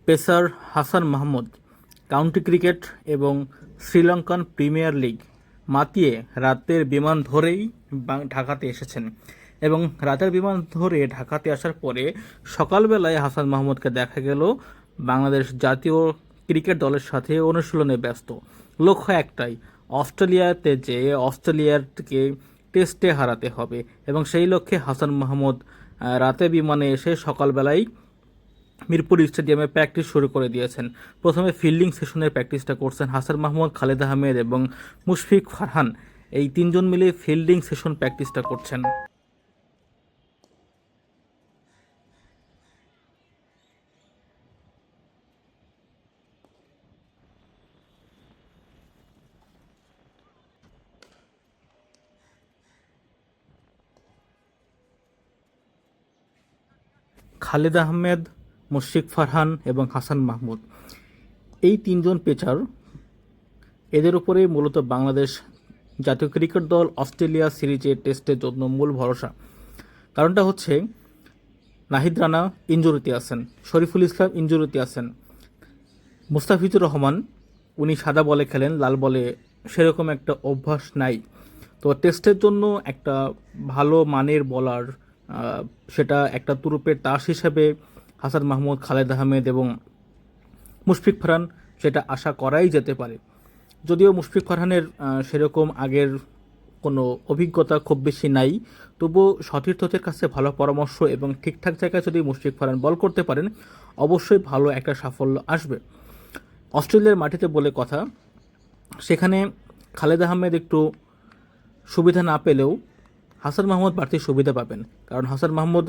Pacer Hasan Mahmud county cricket এবং Sri Lankan premier league মাতিয়ে রাতের বিমান ধরেই ঢাকাতে এসেছেন এবং রাতের বিমান ধরে ঢাকাতে আসার পরে সকালবেলায় হাসান মাহমুদকে দেখা গেল বাংলাদেশ জাতীয় ক্রিকেট দলের সাথে অনুশীলনে ব্যস্ত। লক্ষ্য একটাই, অস্ট্রেলিয়াতে যেয়ে অস্ট্রেলিয়াকে টেস্টে হারাতে হবে এবং সেই লক্ষ্যে হাসান মাহমুদ রাতে বিমানে এসে সকালবেলায় মিরপুর স্টেডিয়ামে প্র্যাকটিস শুরু করে দিয়েছেন। প্রথমে ফিল্ডিং সেশনের প্র্যাকটিসটা করছেন হাসান মাহমুদ, খালেদ আহমেদ এবং মুশফিক ফারহান। এই তিনজন মিলে ফিল্ডিং সেশন প্র্যাকটিসটা করছেন। খালেদ আহমেদ, মুশফিক ফারহান এবং হাসান মাহমুদ, এই তিনজন পেসার, এদের উপরেই মূলত বাংলাদেশ জাতীয় ক্রিকেট দল অস্ট্রেলিয়া সিরিজের টেস্টের জন্য মূল ভরসা। কারণটা হচ্ছে নাহিদ রানা ইনজুরিতে আছেন, শরীফুল ইসলাম ইনজুরিতে আছেন, মুস্তাফিজুর রহমান উনি সাদা বলে খেলেন, লাল বলে সেরকম একটা অভ্যাস নাই। তো টেস্টের জন্য একটা ভালো মানের বলার, সেটা একটা তুরুপের তাস হিসেবে হাসান মাহমুদ, খালেদ আহমেদ এবং মুশফিক ফারহান, সেটা আশা করাই যেতে পারে। যদিও মুশফিক ফারহানের সেরকম আগের কোনো অভিজ্ঞতা খুব বেশি নাই, তবুও সতীর্থদের কাছে ভালো পরামর্শ এবং ঠিকঠাক জায়গায় যদি মুশফিক ফারহান বল করতে পারেন, অবশ্যই ভালো একটা সাফল্য আসবে। অস্ট্রেলিয়ার মাটিতে বলে কথা, সেখানে খালেদ আহমেদ একটু সুবিধা না পেলেও হাসান মাহমুদ বাড়তি সুবিধা পাবেন। কারণ হাসান মাহমুদ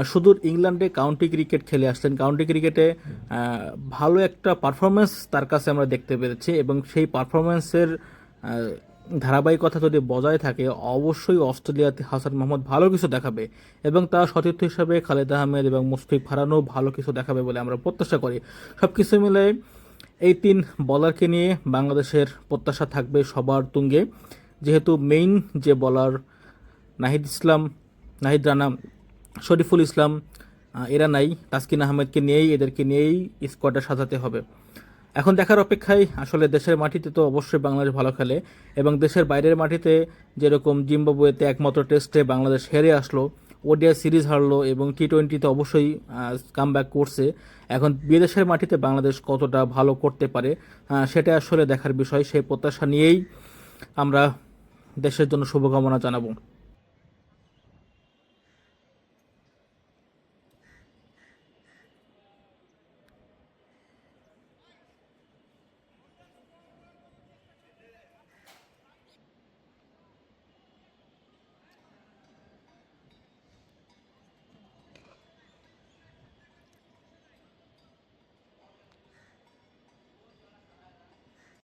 সুদূর ইংল্যান্ডে কাউন্টি ক্রিকেট খেলে আসলেন, কাউন্টি ক্রিকেটে ভালো একটা পারফরমেন্স তার কাছে আমরা দেখতে পেরেছি এবং সেই পারফরমেন্সের ধারাবাহিকতা যদি বজায় থাকে, অবশ্যই অস্ট্রেলিয়াতে হাসান মাহমুদ ভালো কিছু দেখাবে এবং তার সতীর্থ হিসাবে খালেদ আহমেদ এবং মুশফিক ফারহানও ভালো কিছু দেখাবে বলে আমরা প্রত্যাশা করি। সব কিছু মিলে এই তিন বলারকে নিয়ে বাংলাদেশের প্রত্যাশা থাকবে সবার তুঙ্গে, যেহেতু মেইন যে বলার নাহিদ রানা, শরীফুল ইসলাম এরা নাই, তাসকিন আহমেদকে নিয়েই, এদেরকে নিয়েই স্কোয়াডটা সাজাতে হবে। এখন দেখার অপেক্ষায়, আসলে দেশের মাটিতে তো অবশ্যই বাংলাদেশ ভালো খেলে এবং দেশের বাইরের মাটিতে যেরকম জিম্বাবুয়েতে একমাত্র টেস্টে বাংলাদেশ হেরে আসলো, ওডিআই সিরিজ হারলো এবং টি-20তে অবশ্যই কামব্যাক করছে। এখন বিদেশের মাটিতে বাংলাদেশ কতটা ভালো করতে পারে সেটা আসলে দেখার বিষয়। সেই প্রত্যাশা নিয়েই আমরা দেশের জন্য শুভকামনা জানাবো।